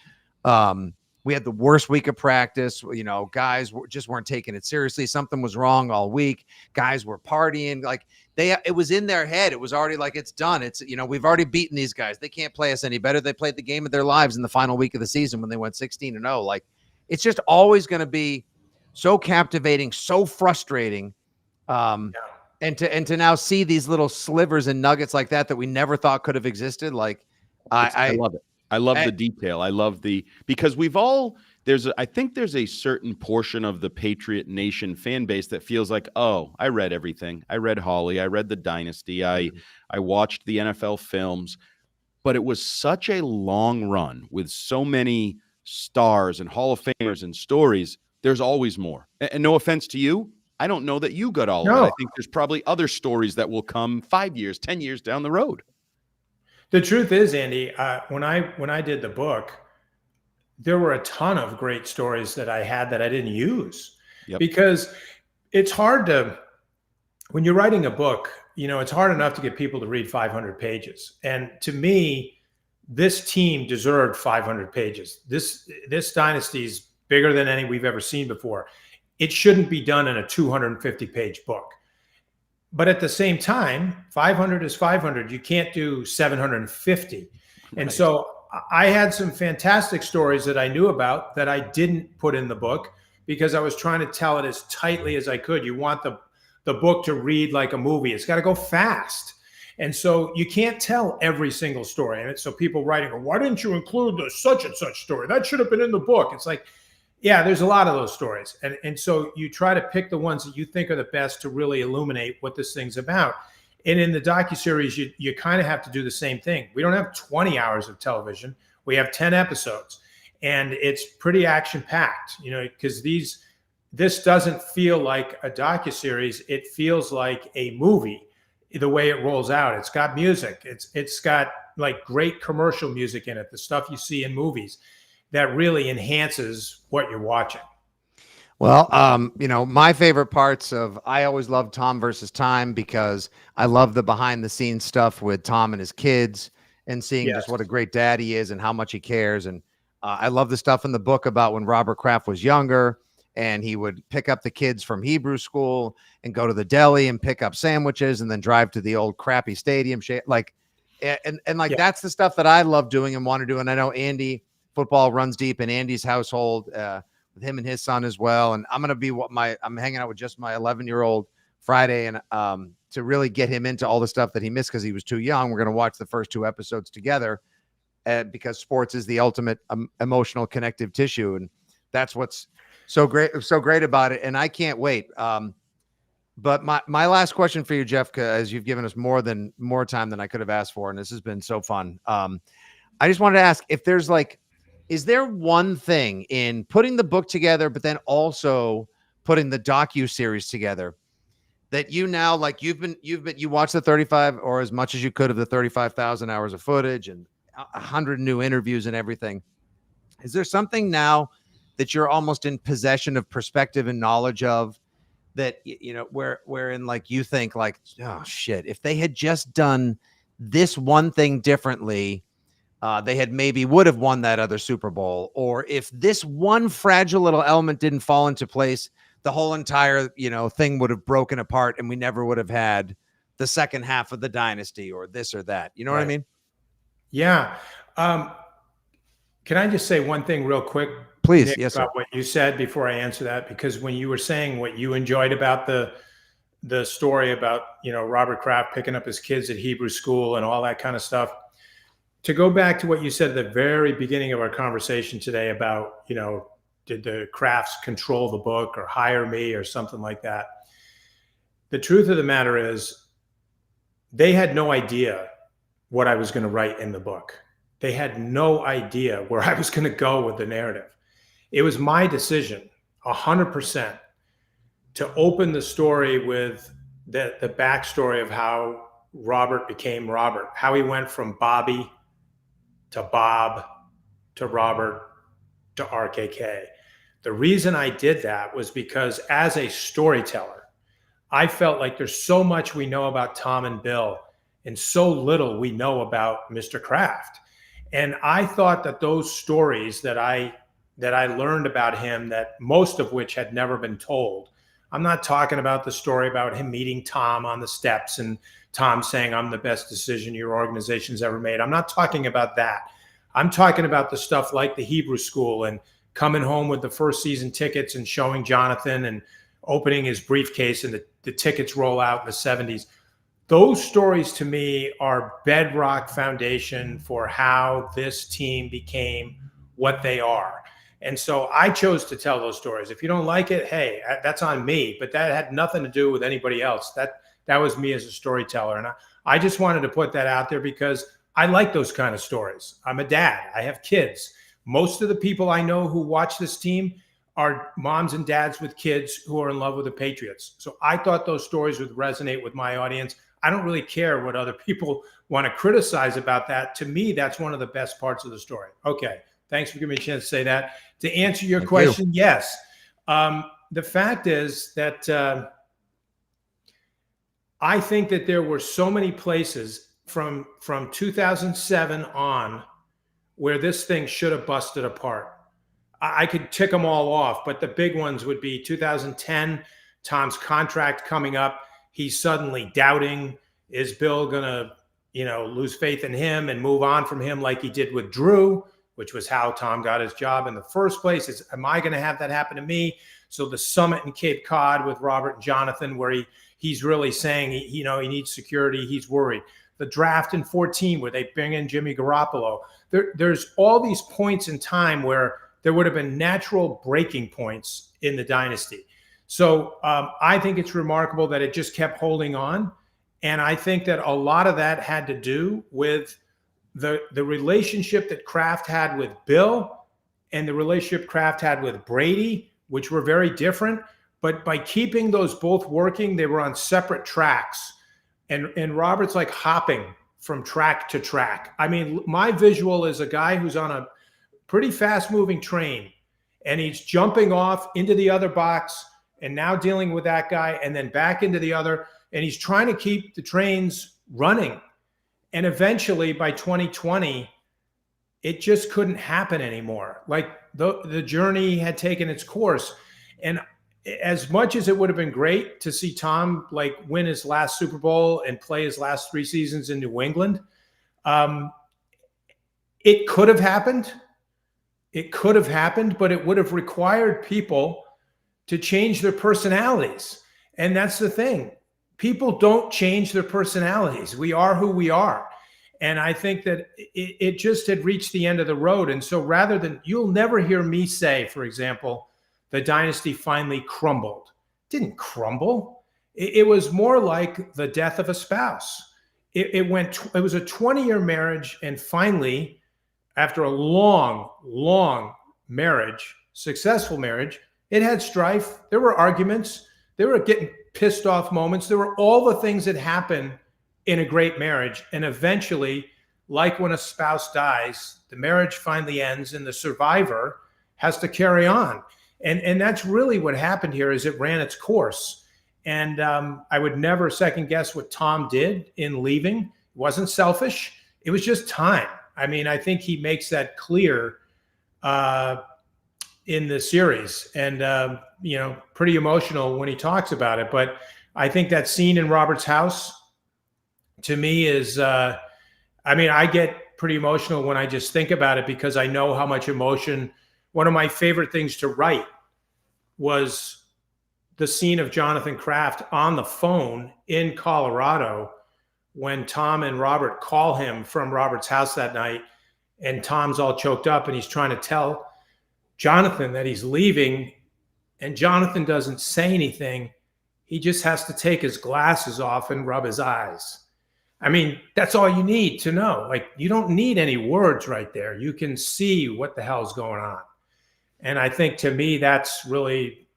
we had the worst week of practice. Guys just weren't taking it seriously. Something was wrong all week. Guys were partying. Like it was in their head. It was already like, it's done. It's, we've already beaten these guys. They can't play us any better. They played the game of their lives in the final week of the season when they went 16-0. Like it's just always going to be so captivating, so frustrating. And to now see these little slivers and nuggets like that we never thought could have existed. Like I love it. I love the detail. I love because I think there's a certain portion of the Patriot Nation fan base that feels like, oh, I read everything. I read Holly. I read the Dynasty. I watched the NFL films, but it was such a long run with so many stars and Hall of Famers and stories. There's always more. And no offense to you, I don't know that you got all of it. I think there's probably other stories that will come 5 years, 10 years down the road. The truth is, Andy, when I did the book, there were a ton of great stories that I had that I didn't use because it's hard when you're writing a book, it's hard enough to get people to read 500 pages. And to me, this team deserved 500 pages. This dynasty is bigger than any we've ever seen before. It shouldn't be done in a 250-page book. But at the same time, 500 is 500. You can't do 750. Right. And so I had some fantastic stories that I knew about that I didn't put in the book because I was trying to tell it as tightly as I could. You want the book to read like a movie. It's got to go fast. And so you can't tell every single story. And so people writing, why didn't you include the such and such story? That should have been in the book. It's like, yeah, there's a lot of those stories. And so you try to pick the ones that you think are the best to really illuminate what this thing's about. And in the docuseries, you kind of have to do the same thing. We don't have 20 hours of television. We have 10 episodes. And it's pretty action-packed, because this doesn't feel like a docuseries. It feels like a movie, the way it rolls out. It's got music. It's got like great commercial music in it, the stuff you see in movies that really enhances what you're watching. Well, my favorite parts I always loved Tom versus Time because I love the behind the scenes stuff with Tom and his kids and seeing just what a great dad he is and how much he cares. And I love the stuff in the book about when Robert Kraft was younger and he would pick up the kids from Hebrew school and go to the deli and pick up sandwiches and then drive to the old crappy stadium. That's the stuff that I love doing and want to do. And I know Andy, football runs deep in Andy's household with him and his son as well. And I'm going to be I'm hanging out with just my 11-year-old Friday and to really get him into all the stuff that he missed because he was too young. We're going to watch the first 2 episodes together because sports is the ultimate emotional connective tissue. And that's what's so great about it. And I can't wait. But my last question for you, Jeff, as you've given us more time than I could have asked for. And this has been so fun. I just wanted to ask if there's is there one thing in putting the book together, but then also putting the docu-series together that you now, you watched the 35 or as much as you could of the 35,000 hours of footage and 100 new interviews and everything. Is there something now that you're almost in possession of perspective and knowledge of that, wherein you think oh shit, if they had just done this one thing differently, they had maybe would have won that other Super Bowl, or if this one fragile little element didn't fall into place, the whole entire, thing would have broken apart and we never would have had the second half of the dynasty or this or that. You know what I mean? Yeah. Can I just say one thing real quick? Please. Nick, Yes, about sir. what you said before I answer that, because when you were saying what you enjoyed about the story about, Robert Kraft picking up his kids at Hebrew school and all that kind of stuff, to go back to what you said at the very beginning of our conversation today about, did the Krafts control the book or hire me or something like that? The truth of the matter is they had no idea what I was going to write in the book. They had no idea where I was going to go with the narrative. It was my decision, 100%, to open the story with the backstory of how Robert became Robert, how he went from Bobby to Bob to Robert to RKK. The reason I did that was because as a storyteller, I felt like there's so much we know about Tom and Bill and so little we know about Mr. Kraft. And I thought that those stories that I learned about him, that most of which had never been told. I'm not talking about the story about him meeting Tom on the steps and Tom saying, "I'm the best decision your organization's ever made." I'm not talking about that. I'm talking about the stuff like the Hebrew school and coming home with the first season tickets and showing Jonathan and opening his briefcase and the tickets roll out in the 70s. Those stories to me are bedrock foundation for how this team became what they are. And so I chose to tell those stories. If you don't like it, hey, that's on me, but that had nothing to do with anybody else. That was me as a storyteller. And I just wanted to put that out there because I like those kind of stories. I'm a dad. I have kids. Most of the people I know who watch this team are moms and dads with kids who are in love with the Patriots. So I thought those stories would resonate with my audience. I don't really care what other people want to criticize about that. To me, that's one of the best parts of the story. Okay. Thanks for giving me a chance to say that. To answer your question, yes. The fact is that I think that there were so many places from 2007 on where this thing should have busted apart. I could tick them all off, but the big ones would be 2010, Tom's contract coming up. He's suddenly doubting, is Bill going to, lose faith in him and move on from him like he did with Drew, which was how Tom got his job in the first place. Am I going to have that happen to me? So the summit in Cape Cod with Robert and Jonathan, where he's really saying, he needs security. He's worried. The draft in 2014, where they bring in Jimmy Garoppolo. There's all these points in time where there would have been natural breaking points in the dynasty. So I think it's remarkable that it just kept holding on. And I think that a lot of that had to do with the relationship that Kraft had with Bill and the relationship Kraft had with Brady, which were very different. But by keeping those both working, they were on separate tracks. And Robert's like hopping from track to track. I mean, my visual is a guy who's on a pretty fast moving train and he's jumping off into the other box and now dealing with that guy and then back into the other. And he's trying to keep the trains running. And eventually by 2020, it just couldn't happen anymore. Like the journey had taken its course. And as much as it would have been great to see Tom win his last Super Bowl and play his last 3 seasons in New England, it could have happened. It could have happened, but it would have required people to change their personalities. And that's the thing. People don't change their personalities. We are who we are. And I think that it just had reached the end of the road. And so rather than, you'll never hear me say, for example, the dynasty finally crumbled. It didn't crumble. It was more like the death of a spouse. It was a 20-year marriage. And finally, after a long, long marriage, successful marriage, it had strife. There were arguments. There were getting pissed off moments. There were all the things that happen in a great marriage. And eventually, like when a spouse dies, the marriage finally ends and the survivor has to carry on. And that's really what happened here, is it ran its course. And I would never second guess what Tom did in leaving. It wasn't selfish. It was just time. I mean, I think he makes that clear in the series, and pretty emotional when he talks about it. But I think that scene in Robert's house, to me, is I get pretty emotional when I just think about it, because I know how much emotion. One of my favorite things to write was the scene of Jonathan Kraft on the phone in Colorado when Tom and Robert call him from Robert's house that night, and Tom's all choked up and he's trying to tell Jonathan that he's leaving, and Jonathan doesn't say anything. He just has to take his glasses off and rub his eyes. I mean, that's all you need to know. Like, you don't need any words right there. You can see what the hell's going on. And I think, to me, that's really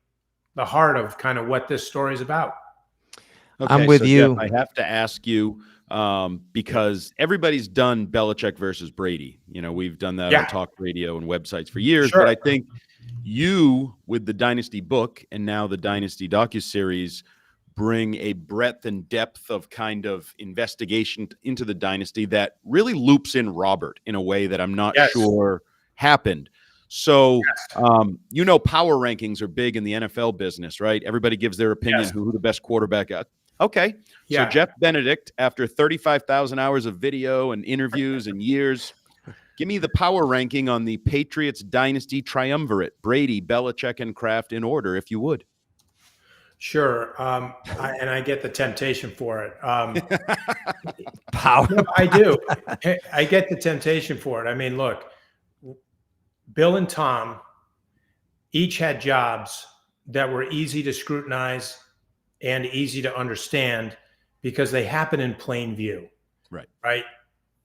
the heart of kind of what this story is about. Okay, I'm with you. Jeff, I have to ask you, because everybody's done Belichick versus Brady. You know, we've done that on talk radio and websites for years, but I think you, with the Dynasty book and now the Dynasty docuseries, bring a breadth and depth of kind of investigation into the Dynasty that really loops in Robert in a way that I'm not sure happened. So, power rankings are big in the NFL business, right? Everybody gives their opinion who the best quarterback is. Okay. So Jeff Benedict, after 35,000 hours of video and interviews and years, give me the power ranking on the Patriots Dynasty triumvirate: Brady, Belichick, and Kraft, in order, if you would. Sure. And I get the temptation for it. Power. No, I do. I get the temptation for it. I mean, look, Bill and Tom each had jobs that were easy to scrutinize and easy to understand because they happen in plain view. Right.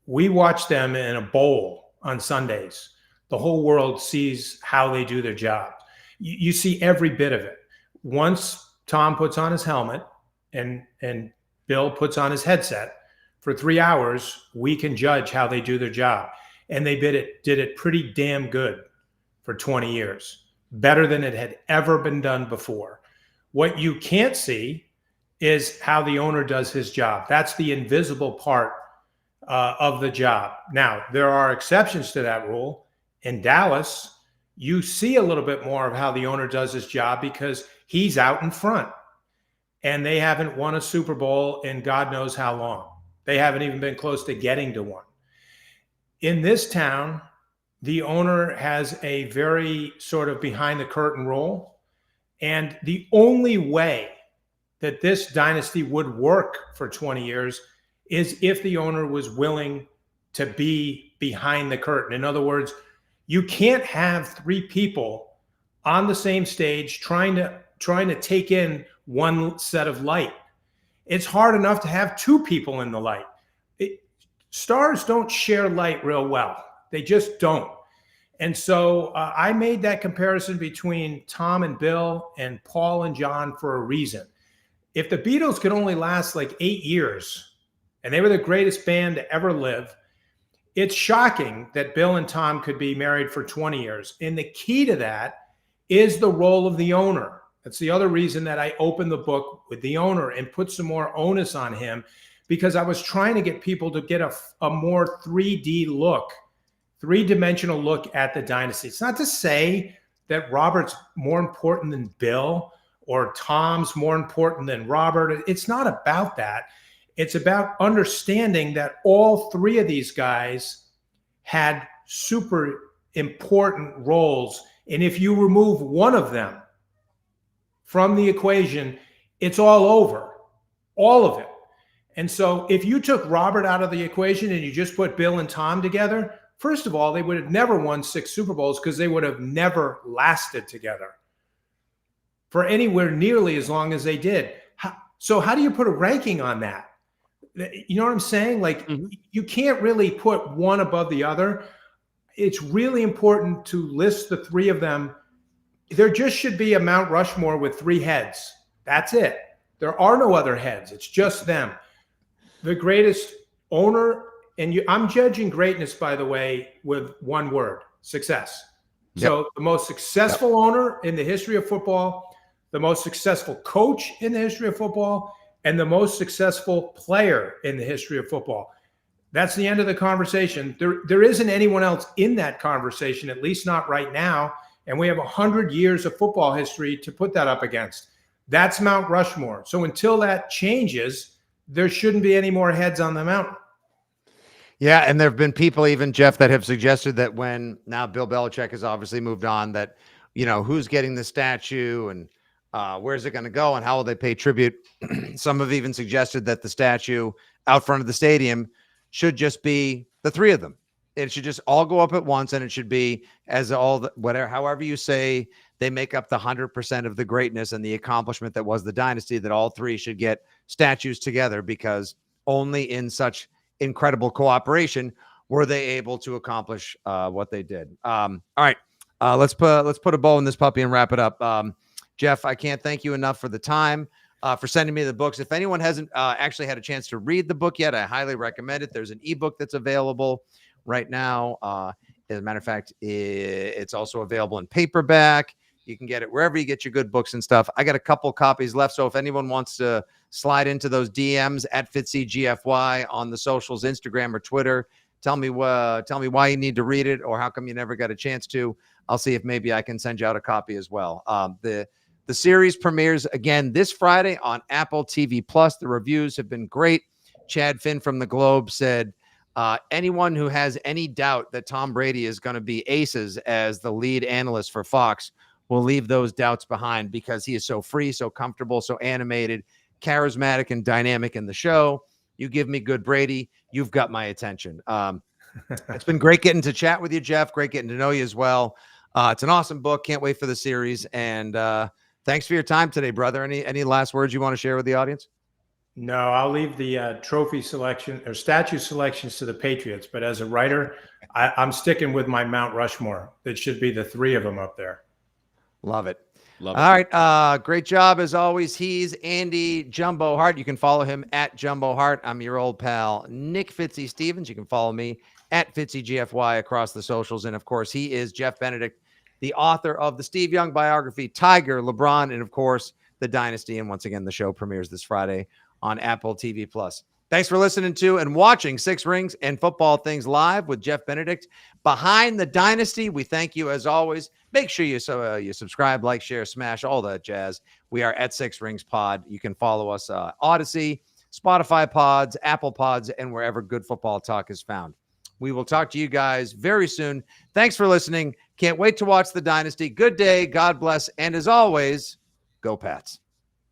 We watch them in a bowl on Sundays. The whole world sees how they do their job. You see every bit of it. Once Tom puts on his helmet and Bill puts on his headset for 3 hours, we can judge how they do their job. And they did it pretty damn good for 20 years, better than it had ever been done before. What you can't see is how the owner does his job. That's the invisible part of the job. Now, there are exceptions to that rule. In Dallas, you see a little bit more of how the owner does his job because he's out in front. And they haven't won a Super Bowl in God knows how long. They haven't even been close to getting to one. In this town, the owner has a very sort of behind the curtain role. And the only way that this dynasty would work for 20 years is if the owner was willing to be behind the curtain. In other words, you can't have three people on the same stage trying to take in one set of light. It's hard enough to have two people in the light. Stars don't share light real well. They just don't. And so I made that comparison between Tom and Bill and Paul and John for a reason. If the Beatles could only last like 8 years, and they were the greatest band to ever live, it's shocking that Bill and Tom could be married for 20 years. And the key to that is the role of the owner. That's the other reason that I opened the book with the owner and put some more onus on him, because I was trying to get people to get a more 3D look, three-dimensional look at the dynasty. It's not to say that Robert's more important than Bill or Tom's more important than Robert. It's not about that. It's about understanding that all three of these guys had super important roles. And if you remove one of them from the equation, it's all over, all of it. And so if you took Robert out of the equation and you just put Bill and Tom together, first of all, they would have never won 6 Super Bowls because they would have never lasted together for anywhere nearly as long as they did. So how do you put a ranking on that? You know what I'm saying? Like, you can't really put one above the other. It's really important to list the three of them. There just should be a Mount Rushmore with 3 heads. That's it. There are no other heads. It's just them. The greatest owner, and I'm judging greatness, by the way, with one word: success. So the most successful owner in the history of football, the most successful coach in the history of football, and the most successful player in the history of football. That's the end of the conversation. There isn't anyone else in that conversation, at least not right now. And we have 100 years of football history to put that up against. That's Mount Rushmore. So until that changes, there shouldn't be any more heads on the mountain. Yeah, and there have been people, even Jeff, that have suggested that when now Bill Belichick has obviously moved on, that, you know, who's getting the statue and where's it going to go and how will they pay tribute? Some have even suggested that the statue out front of the stadium should just be the three of them. It should just all go up at once, and it should be as all the, whatever, however you say, they make up the 100% of the greatness and the accomplishment that was the dynasty, that all three should get statues together, because only in such incredible cooperation were they able to accomplish what they did. All right, let's put a bow in this puppy and wrap it up. Jeff, I can't thank you enough for the time, for sending me the books. If anyone hasn't actually had a chance to read the book yet, I highly recommend it. There's an ebook that's available right now. As a matter of fact, it's also available in paperback. You can get it wherever you get your good books and stuff. I got a couple copies left, so if anyone wants to slide into those DMs at Fitzy GFY on the socials, Instagram or Twitter, tell me why you need to read it or how come you never got a chance to. I'll see if maybe I can send you out a copy as well. The series premieres again this Friday on Apple TV Plus. The reviews have been great. Chad Finn from the Globe said, anyone who has any doubt that Tom Brady is going to be aces as the lead analyst for Fox will leave those doubts behind, because he is so free, so comfortable, so animated, charismatic, and dynamic in the show. You give me good Brady, you've got my attention. It's been great getting to chat with you, Jeff. Great getting to know you as well. It's an awesome book. Can't wait for the series. And thanks for your time today, brother. Any last words you want to share with the audience? No, I'll leave the trophy selection or statue selections to the Patriots. But as a writer, I'm sticking with my Mount Rushmore. That should be the three of them up there. Love it. Love it. All right. Great job as always. He's Andy Jumbo Hart. You can follow him at Jumbo Hart. I'm your old pal, Nick Fitzy Stevens. You can follow me at Fitzy GFY across the socials. And of course, he is Jeff Benedict, the author of the Steve Young biography, Tiger, LeBron, and of course, the Dynasty. And once again, the show premieres this Friday on Apple TV Plus. Thanks for listening to and watching Six Rings and Football Things Live with Jeff Benedict behind the Dynasty. We thank you as always. Make sure you subscribe, like, share, smash, all that jazz. We are at Six Rings Pod. You can follow us Odyssey, Spotify Pods, Apple Pods, and wherever good football talk is found. We will talk to you guys very soon. Thanks for listening. Can't wait to watch the Dynasty. Good day. God bless. And as always, go Pats.